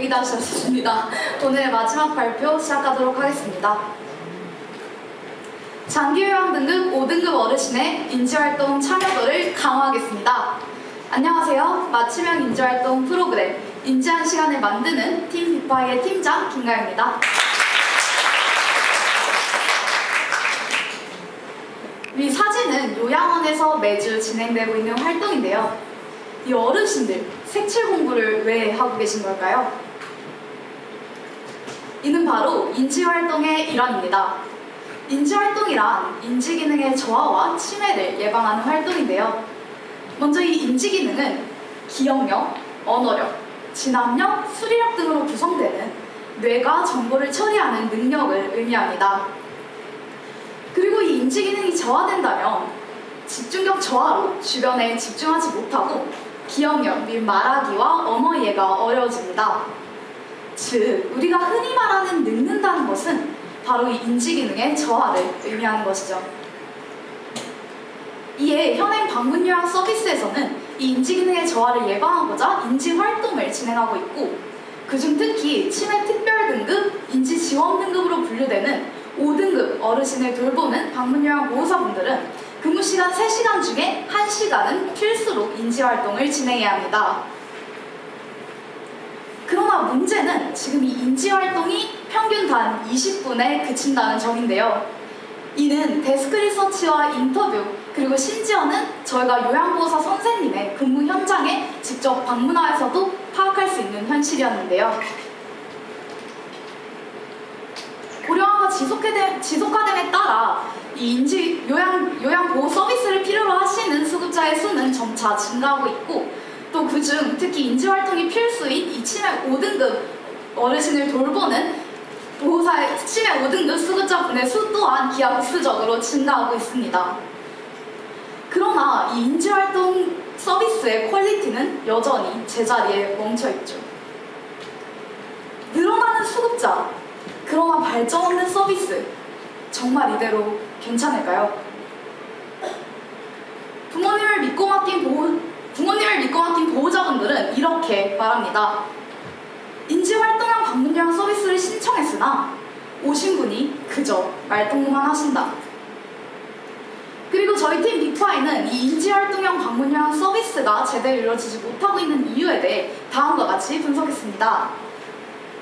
다들 기다리셨습니다. 오늘의 마지막 발표 시작하도록 하겠습니다. 장기요양 등급 5등급 어르신의 인지활동 참여도를 강화하겠습니다. 안녕하세요. 맞춤형 인지활동 프로그램 인지한 시간을 만드는 팀 비파이의 팀장 김가영입니다. 이 사진은 요양원에서 매주 진행되고 있는 활동인데요. 이 어르신들 색칠 공부를 왜 하고 계신 걸까요? 이는 바로 인지활동의 일환입니다. 인지활동이란 인지기능의 저하와 치매를 예방하는 활동인데요. 먼저 이 인지기능은 기억력, 언어력, 진압력, 수리력 등으로 구성되는 뇌가 정보를 처리하는 능력을 의미합니다. 그리고 이 인지기능이 저하된다면 집중력 저하로 주변에 집중하지 못하고 기억력 및 말하기와 언어 이해가 어려워집니다. 즉, 우리가 흔히 말하는 늙는다는 것은 바로 이 인지기능의 저하를 의미하는 것이죠. 이에 현행 방문요양 서비스에서는 이 인지기능의 저하를 예방하고자 인지활동을 진행하고 있고, 그중 특히 치매 특별등급, 인지지원등급으로 분류되는 5등급 어르신을 돌보는 방문요양 보호사분들은 근무시간 3시간 중에 1시간은 필수로 인지활동을 진행해야 합니다. 그러나 문제는 지금 이 인지활동이 평균 단 20분에 그친다는 점인데요. 이는 데스크 리서치와 인터뷰, 그리고 심지어는 저희가 요양보호사 선생님의 근무 현장에 직접 방문하여서도 파악할 수 있는 현실이었는데요. 고령화가 지속화됨에 따라 이 요양보호 서비스를 필요로 하시는 수급자의 수는 점차 증가하고 있고, 또 그중 특히 인지활동이 필수인 이 치매 5등급 어르신을 돌보는 보호사의 치매 5등급 수급자분의 수 또한 기하급수적으로 증가하고 있습니다. 그러나 이 인지활동 서비스의 퀄리티는 여전히 제자리에 멈춰있죠. 늘어나는 수급자, 그러나 발전 없는 서비스, 정말 이대로 괜찮을까요? 부모님을 믿고 맡긴 보호자분들은 이렇게 말합니다. 인지활동형 방문요양 서비스를 신청했으나 오신 분이 그저 말동무만 하신다. 그리고 저희 팀 비파이는 이 인지활동형 방문요양 서비스가 제대로 이루어지지 못하고 있는 이유에 대해 다음과 같이 분석했습니다.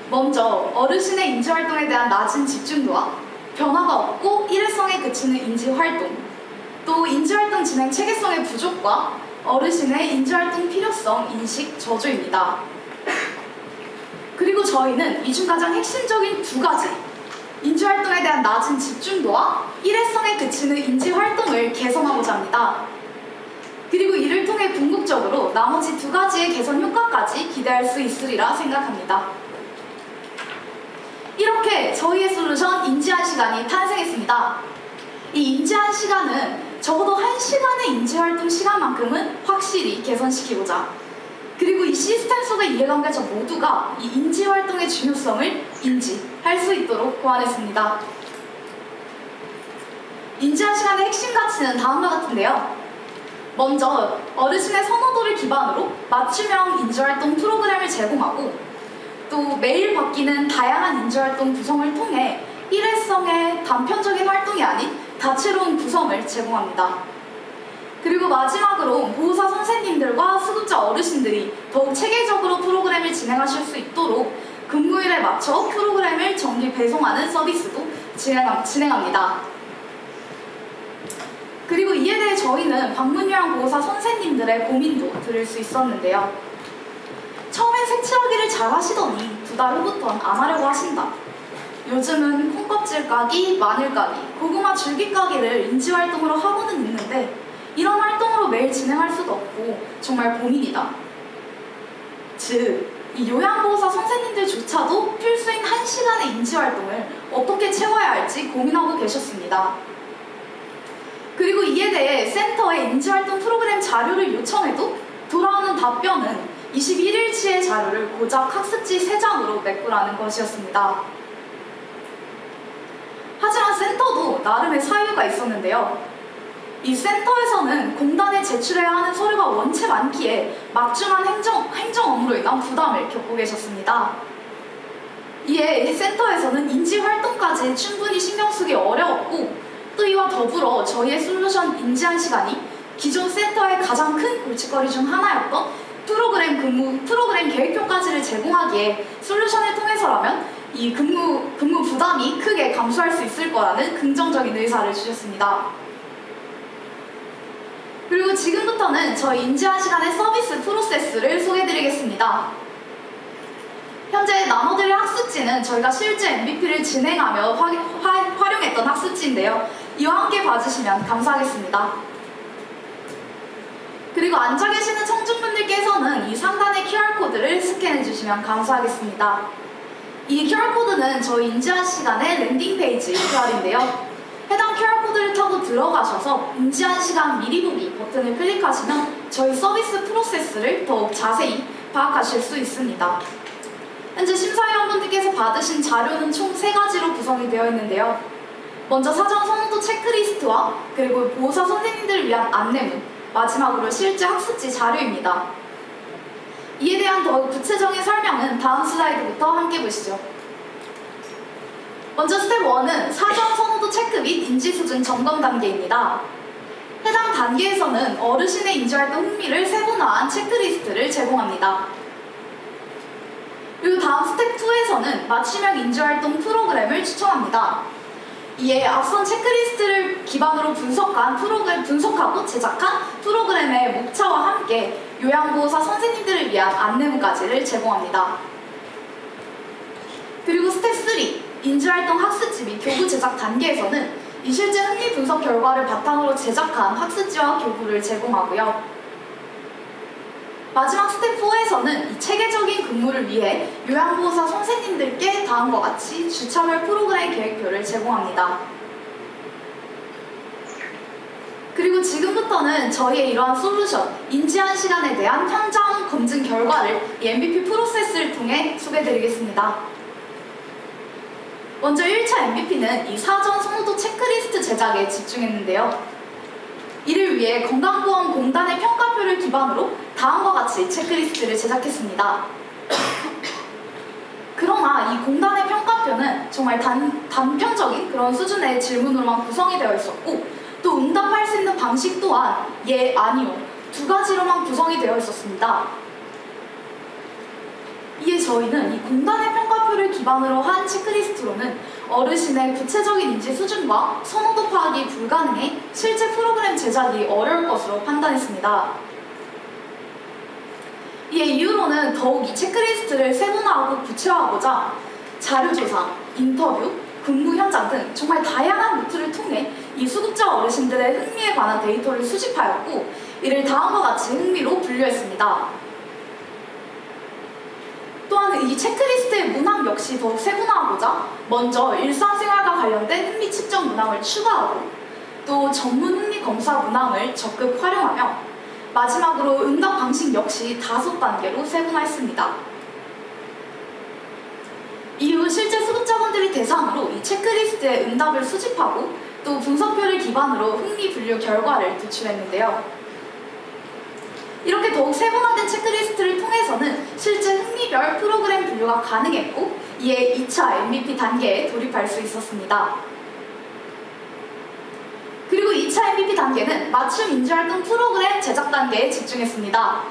먼저 어르신의 인지활동에 대한 낮은 집중도와 변화가 없고 일회성에 그치는 인지활동, 또 인지활동 진행 체계성의 부족과 어르신의 인지활동 필요성 인식 저조입니다. 그리고 저희는 이 중 가장 핵심적인 두 가지, 인지활동에 대한 낮은 집중도와 일회성에 그치는 인지활동을 개선하고자 합니다. 그리고 이를 통해 궁극적으로 나머지 두 가지의 개선 효과까지 기대할 수 있으리라 생각합니다. 이렇게 저희의 솔루션 인지한 시간이 탄생했습니다. 이 인지한 시간은 적어도 1시간의 인지활동 시간만큼은 확실히 개선시키고자, 그리고 이 시스템 속의 이해관계자 모두가 이 인지활동의 중요성을 인지할 수 있도록 고안했습니다. 인지한 시간의 핵심 가치는 다음과 같은데요. 먼저 어르신의 선호도를 기반으로 맞춤형 인지활동 프로그램을 제공하고, 또 매일 바뀌는 다양한 인지활동 구성을 통해 일회성의 단편적인 활동이 아닌 다채로운 구성을 제공합니다. 그리고 마지막으로 보호사 선생님들과 수급자 어르신들이 더욱 체계적으로 프로그램을 진행하실 수 있도록 근무일에 맞춰 프로그램을 정기 배송하는 서비스도 진행합니다. 그리고 이에 대해 저희는 방문요양 보호사 선생님들의 고민도 들을 수 있었는데요. 처음엔 색칠하기를 잘 하시더니 2달 후부터는 안 하려고 하신다. 요즘은 콩껍질 까기, 마늘 까기, 고구마 줄기 까기를 인지활동으로 하고는 있는데 이런 활동으로 매일 진행할 수도 없고 정말 고민이다. 즉, 이 요양보호사 선생님들조차도 필수인 1시간의 인지활동을 어떻게 채워야 할지 고민하고 계셨습니다. 그리고 이에 대해 센터에 인지활동 프로그램 자료를 요청해도 돌아오는 답변은 21일치의 자료를 고작 학습지 3장으로 메꾸라는 것이었습니다. 하지만 센터도 나름의 사유가 있었는데요. 이 센터에서는 공단에 제출해야 하는 서류가 원체 많기에 막중한 행정 업무로 인한 부담을 겪고 계셨습니다. 이에 센터에서는 인지 활동까지 충분히 신경 쓰기 어려웠고, 또 이와 더불어 저희의 솔루션 인지한 시간이 기존 센터의 가장 큰 골칫거리 중 하나였던 프로그램 계획표까지를 제공하기에 솔루션을 통해서라면 이 근무 부담이 크게 감소할 수 있을 거라는 긍정적인 의사를 주셨습니다. 그리고 지금부터는 저희 인지한 시간의 서비스 프로세스를 소개해드리겠습니다. 현재 나눠드릴 학습지는 저희가 실제 MVP를 진행하며 활용했던 학습지인데요. 이와 함께 봐주시면 감사하겠습니다. 그리고 앉아 계시는 청중분들께서는 이 상단의 QR코드를 스캔해주시면 감사하겠습니다. 이 QR코드는 저희 인지한 시간의 랜딩페이지 QR인데요. 해당 QR코드를 타고 들어가셔서 인지한 시간 미리 보기 버튼을 클릭하시면 저희 서비스 프로세스를 더욱 자세히 파악하실 수 있습니다. 현재 심사위원분들께서 받으신 자료는 총 3가지로 구성이 되어 있는데요. 먼저 사전 선호도 체크리스트와 그리고 보호사 선생님들을 위한 안내문, 마지막으로 실제 학습지 자료입니다. 이에 대한 더욱 구체적인 설명은 다음 슬라이드부터 함께 보시죠. 먼저 스텝 1은 사전 선호도 체크 및 인지 수준 점검 단계입니다. 해당 단계에서는 어르신의 인지활동 흥미를 세분화한 체크리스트를 제공합니다. 그리고 다음 스텝 2에서는 맞춤형 인지활동 프로그램을 추천합니다. 이에 앞선 체크리스트를 기반으로 분석하고 제작한 프로그램의 목차와 함께 요양보호사 선생님들을 위한 안내문까지를 제공합니다. 그리고 스텝 3, 인지활동 학습지 및 교구 제작 단계에서는 이 실제 흥미 분석 결과를 바탕으로 제작한 학습지와 교구를 제공하고요. 마지막 스텝 4에서는 이 체계적인 근무를 위해 요양보호사 선생님들께 다음과 같이 주차별 프로그램 계획표를 제공합니다. 그리고 지금부터는 저희의 이러한 솔루션, 인지한 시간에 대한 현장 검증 결과를 이 MVP 프로세스를 통해 소개해드리겠습니다. 먼저 1차 MVP는 이 사전 선호도 체크리스트 제작에 집중했는데요. 이를 위해 건강보험공단의 평가표를 기반으로 다음과 같이 체크리스트를 제작했습니다. 그러나 이 공단의 평가표는 정말 단편적인 그런 수준의 질문으로만 구성이 되어 있었고, 또 응답할 수 있는 방식 또한 예, 아니요 2가지로만 구성이 되어 있었습니다. 이에 저희는 이 공단의 평가표를 기반으로 한 체크리스트로는 어르신의 구체적인 인지 수준과 선호도 파악이 불가능해 실제 프로그램 제작이 어려울 것으로 판단했습니다. 이에 이후로는 더욱 이 체크리스트를 세분화하고 구체화하고자 자료조사, 인터뷰, 근무 현장 등 정말 다양한 루트를 통해 이 수급자 어르신들의 흥미에 관한 데이터를 수집하였고, 이를 다음과 같이 흥미로 분류했습니다. 또한 이 체크리스트의 문항 역시 더욱 세분화하고자 먼저 일상생활과 관련된 흥미 측정 문항을 추가하고, 또 전문 흥미 검사 문항을 적극 활용하며 마지막으로 응답 방식 역시 5단계로 세분화했습니다. 이후 실제 수급자분들을 대상으로 이 체크리스트의 응답을 수집하고 또 분석표를 기반으로 흥미 분류 결과를 도출했는데요. 이렇게 더욱 세분화된 체크리스트를 통해서는 실제 흥미별 프로그램 분류가 가능했고, 이에 2차 MVP 단계에 돌입할 수 있었습니다. 그리고 2차 MVP 단계는 맞춤 인지활동 프로그램 제작 단계에 집중했습니다.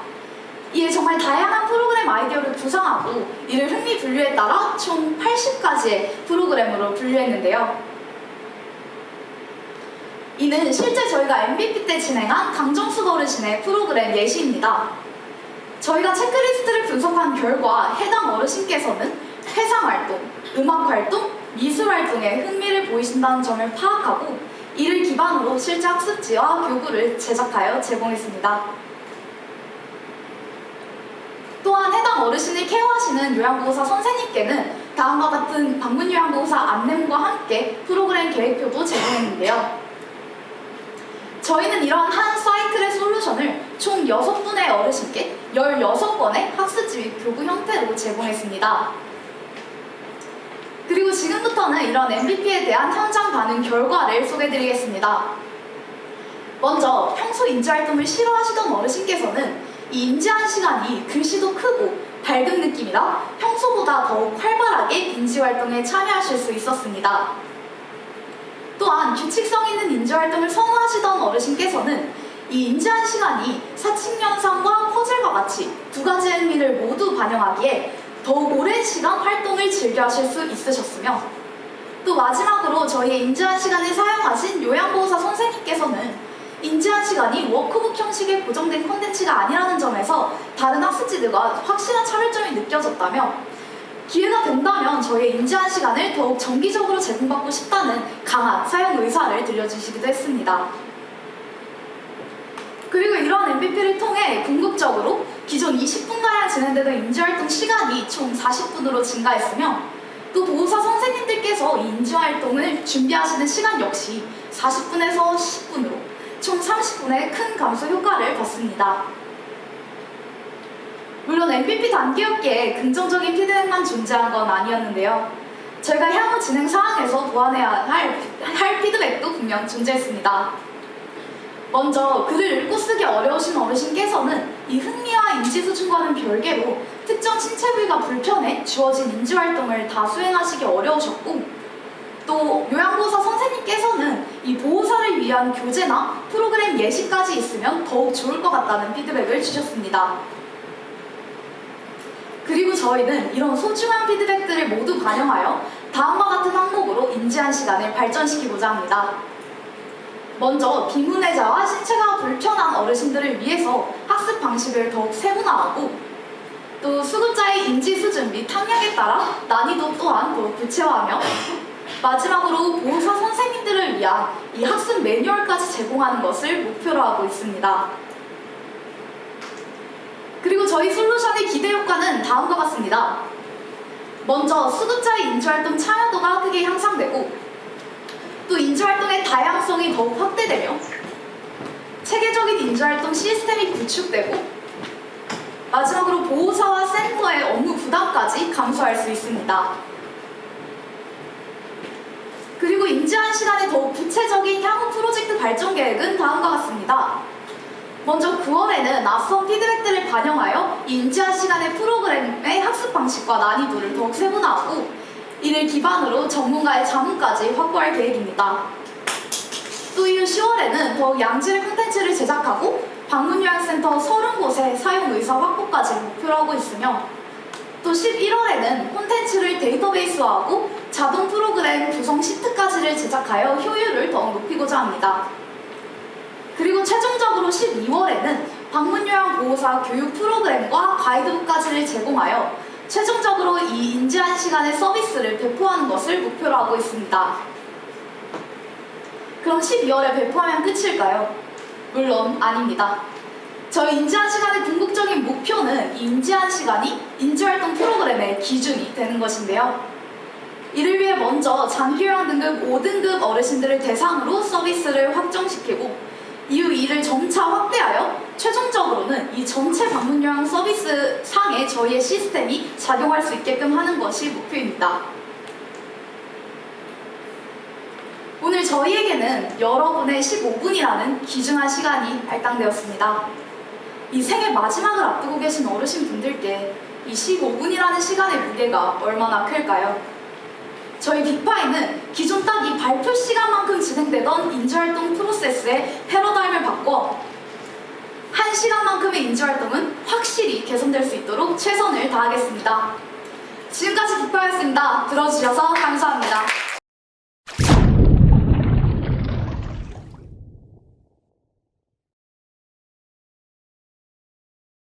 이에 정말 다양한 프로그램 아이디어를 구상하고 이를 흥미 분류에 따라 총 80가지의 프로그램으로 분류했는데요. 이는 실제 저희가 MVP 때 진행한 강정숙 어르신의 프로그램 예시입니다. 저희가 체크리스트를 분석한 결과 해당 어르신께서는 회상활동, 음악활동, 미술활동에 흥미를 보이신다는 점을 파악하고 이를 기반으로 실제 학습지와 교구를 제작하여 제공했습니다. 또한 해당 어르신을 케어하시는 요양보호사 선생님께는 다음과 같은 방문 요양보호사 안내문과 함께 프로그램 계획표도 제공했는데요. 저희는 이러한 한 사이클의 솔루션을 총 6분의 어르신께 16건의 학습지 및 교구 형태로 제공했습니다. 그리고 지금부터는 이런 MVP에 대한 현장 반응 결과를 소개해드리겠습니다. 먼저 평소 인지활동을 싫어하시던 어르신께서는 이 인지한 시간이 글씨도 크고 밝은 느낌이라 평소보다 더욱 활발하게 인지활동에 참여하실 수 있었습니다. 또한 규칙성 있는 인지활동을 선호하시던 어르신께서는 이 인지한 시간이 사칙연산과 퍼즐과 같이 두 가지 의미를 모두 반영하기에 더욱 오랜 시간 활동을 즐겨 하실 수 있으셨으며, 또 마지막으로 저희의 인지한 시간을 사용하신 요양보호사 선생님께서는 인지한 시간이 워크북 형식의 고정된 콘텐츠가 아니라는 점에서 다른 학습지들과 확실한 차별점이 느껴졌다며, 기회가 된다면 저희의 인지한 시간을 더욱 정기적으로 제공받고 싶다는 강한 사용 의사를 들려주시기도 했습니다. 그리고 이러한 MVP를 통해 궁극적으로 기존 20분가량 진행되던 인지활동 시간이 총 40분으로 증가했으며, 또 보호사 선생님들께서 이 인지활동을 준비하시는 시간 역시 40분에서 10분으로 총 30분의 큰 감소 효과를 봤습니다. 물론 MVP 단계였기에 긍정적인 피드백만 존재한 건 아니었는데요. 저희가 향후 진행 사항에서 보완해야 할 피드백도 분명 존재했습니다. 먼저 글을 읽고 쓰기 어려우신 어르신께서는 이 흥미와 인지 수준과는 별개로 특정 신체 부위가 불편해 주어진 인지활동을 다 수행하시기 어려우셨고, 또 요양보호사 선생님께서는 이 보호사를 위한 교재나 프로그램 예시까지 있으면 더욱 좋을 것 같다는 피드백을 주셨습니다. 그리고 저희는 이런 소중한 피드백들을 모두 반영하여 다음과 같은 항목으로 인지한 시간을 발전시키고자 합니다. 먼저 비문의자와 신체가 불편한 어르신들을 위해서 학습 방식을 더욱 세분화하고, 또 수급자의 인지 수준 및 학력에 따라 난이도 또한 더욱 구체화하며, 마지막으로 보호사 선생님들을 위한 이 학습 매뉴얼까지 제공하는 것을 목표로 하고 있습니다. 그리고 저희 솔루션의 기대 효과는 다음과 같습니다. 먼저 수급자의 인지활동 참여도가 크게 향상되고, 또 인지활동의 다양성이 더욱 확대되며 체계적인 인지활동 시스템이 구축되고, 마지막으로 보호사와 센터의 업무 부담까지 감소할 수 있습니다. 그리고 인지한 시간의 더욱 구체적인 향후 프로젝트 발전 계획은 다음과 같습니다. 먼저 9월에는 앞선 피드백들을 반영하여 인지한 시간의 프로그램의 학습 방식과 난이도를 더욱 세분화하고, 이를 기반으로 전문가의 자문까지 확보할 계획입니다. 또 이후 10월에는 더욱 양질의 콘텐츠를 제작하고 방문요양센터 30곳의 사용 의사 확보까지 목표로 하고 있으며, 또 11월에는 콘텐츠를 데이터베이스화하고 자동 프로그램 구성 시트까지를 제작하여 효율을 더욱 높이고자 합니다. 그리고 최종적으로 12월에는 방문요양보호사 교육 프로그램과 가이드북까지를 제공하여 최종적으로 이 인지한 시간의 서비스를 배포하는 것을 목표로 하고 있습니다. 그럼 12월에 배포하면 끝일까요? 물론 아닙니다. 저희 인지한 시간의 궁극적인 목표는 이 인지한 시간이 인지활동 프로그램의 기준이 되는 것인데요. 이를 위해 먼저 장기요양 등급 5등급 어르신들을 대상으로 서비스를 확정시키고, 이후 이를 점차 확대하여 최종적으로는 이 전체 방문요양 서비스 상에 저희의 시스템이 작용할 수 있게끔 하는 것이 목표입니다. 오늘 저희에게는 여러분의 15분이라는 귀중한 시간이 할당되었습니다. 이 생의 마지막을 앞두고 계신 어르신분들께 이 15분이라는 시간의 무게가 얼마나 클까요? 저희 빅파이는 기존 딱 이 발표 시간만큼 진행되던 인지활동 프로세스의 패러다임을 바꿔 1시간만큼의 인지활동은 확실히 개선될 수 있도록 최선을 다하겠습니다. 지금까지 빅파이였습니다. 들어주셔서 감사합니다.